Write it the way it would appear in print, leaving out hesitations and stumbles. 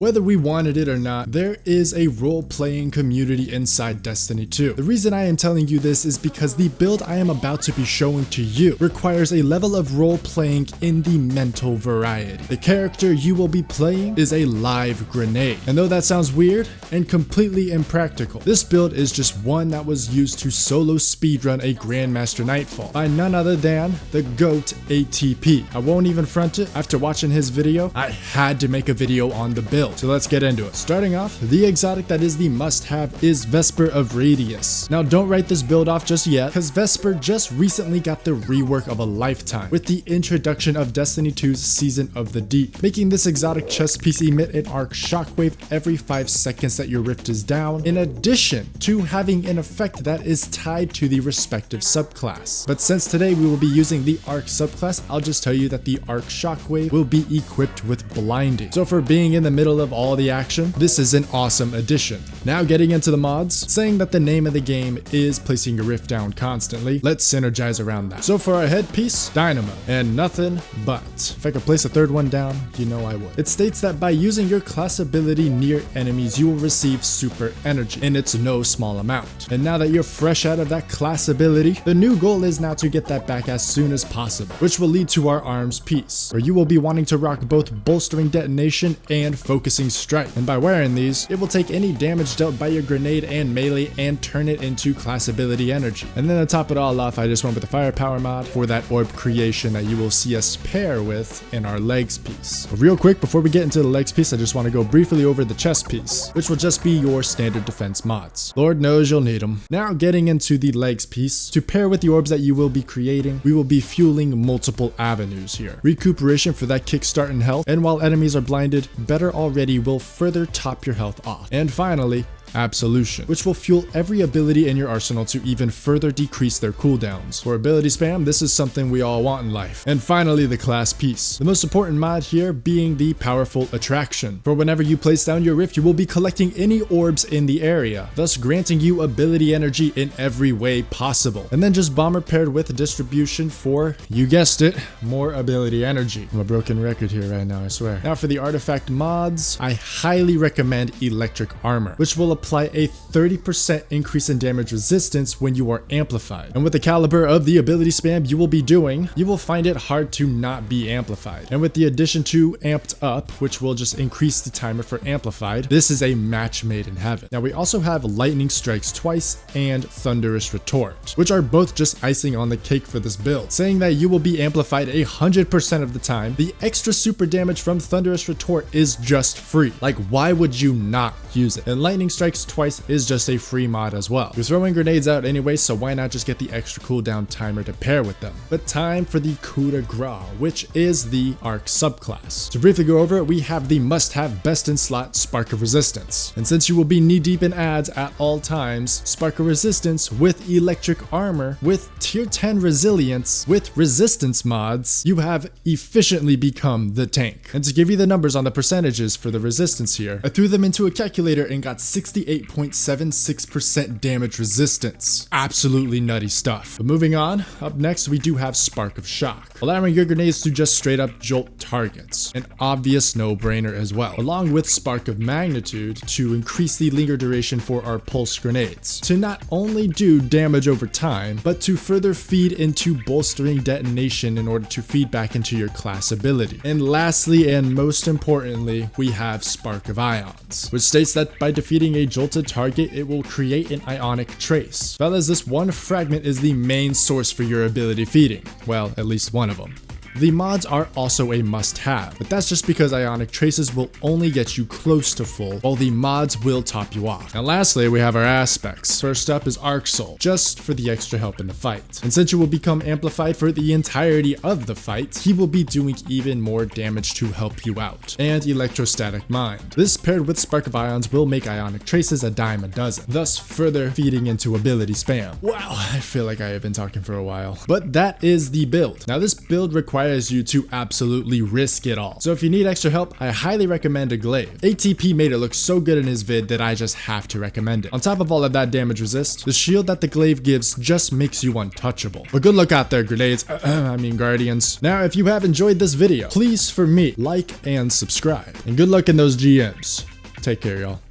Whether we wanted it or not, there is a role-playing community inside Destiny 2. The reason I am telling you this is because the build I am about to be showing to you requires a level of role-playing in the mental variety. The character you will be playing is a live grenade. And though that sounds weird and completely impractical, this build is just one that was used to solo speedrun a Grandmaster Nightfall by none other than the GOAT ATP. I won't even front it, after watching his video, I had to make a video on the build. So let's get into it. Starting off, the exotic that is the must-have is Vesper of Radius. Now don't write this build off just yet, because Vesper just recently got the rework of a lifetime with the introduction of Destiny 2's Season of the Deep, making this exotic chest piece emit an arc shockwave every 5 seconds that your rift is down, in addition to having an effect that is tied to the respective subclass. But since today we will be using the arc subclass, I'll just tell you that the arc shockwave will be equipped with blinding. So for being in the middle of all the action, this is an awesome addition. Now getting into the mods, saying that the name of the game is placing your rift down constantly, let's synergize around that. So for our headpiece, Dynamo, and nothing but. If I could place a third one down, you know I would. It states that by using your class ability near enemies, you will receive super energy, and it's no small amount. And now that you're fresh out of that class ability, the new goal is now to get that back as soon as possible, which will lead to our arms piece, where you will be wanting to rock both bolstering detonation and focusing strike. And by wearing these, it will take any damage dealt by your grenade and melee and turn it into class ability energy. And then to top it all off, I just went with the firepower mod for that orb creation that you will see us pair with in our legs piece. But real quick, before we get into the legs piece, I just want to go briefly over the chest piece, which will just be your standard defense mods. Lord knows you'll need them. Now getting into the legs piece, to pair with the orbs that you will be creating, we will be fueling multiple avenues here. Recuperation for that kickstart in health, and while enemies are blinded, better already will further top your health off. And finally, Absolution, which will fuel every ability in your arsenal to even further decrease their cooldowns. For ability spam, this is something we all want in life. And finally, the class piece. The most important mod here being the powerful attraction. For whenever you place down your rift, you will be collecting any orbs in the area, thus granting you ability energy in every way possible. And then just bomber paired with distribution for, you guessed it, more ability energy. I'm a broken record here right now, I swear. Now for the artifact mods, I highly recommend electric armor, which will apply a 30% increase in damage resistance when you are amplified. And with the caliber of the ability spam you will be doing, you will find it hard to not be amplified. And with the addition to amped up, which will just increase the timer for amplified, this is a match made in heaven. Now we also have lightning strikes twice and thunderous retort, which are both just icing on the cake for this build, saying that you will be amplified 100% of the time. The extra super damage from thunderous retort is just free. Like, why would you not use it? And lightning strikes twice is just a free mod as well. You're throwing grenades out anyway, so why not just get the extra cooldown timer to pair with them? But time for the coup de grace, which is the arc subclass. To briefly go over it, we have the must-have best in slot Spark of Resistance. And since you will be knee-deep in ads at all times, Spark of Resistance with electric armor, with tier 10 resilience, with resistance mods, you have efficiently become the tank. And to give you the numbers on the percentages for the resistance here, I threw them into a calculator and got 68.76% damage resistance. Absolutely nutty stuff. But moving on, up next we do have Spark of Shock, allowing your grenades to just straight up jolt targets. An obvious no-brainer as well, along with Spark of Magnitude to increase the linger duration for our pulse grenades, to not only do damage over time, but to further feed into bolstering detonation in order to feed back into your class ability. And lastly and most importantly, we have Spark of Ions, which states that by defeating a jolted target, it will create an Ionic Trace. Fellas, this one fragment is the main source for your ability feeding. Well, at least one of them. The mods are also a must-have, but that's just because Ionic Traces will only get you close to full, while the mods will top you off. And lastly, we have our aspects. First up is Arc Jolt, just for the extra help in the fight. And since you will become amplified for the entirety of the fight, he will be doing even more damage to help you out. And Electrostatic Mind. This paired with Spark of Ions will make Ionic Traces a dime a dozen, thus further feeding into ability spam. Wow, I feel like I have been talking for a while. But that is the build. Now this build requires requires you to absolutely risk it all. So if you need extra help, I highly recommend a glaive. ATP made it look so good in his vid that I just have to recommend it. On top of all of that damage resist, the shield that the glaive gives just makes you untouchable. But good luck out there, grenades. Guardians. Now, if you have enjoyed this video, please for me, like and subscribe. And good luck in those GMs. Take care, y'all.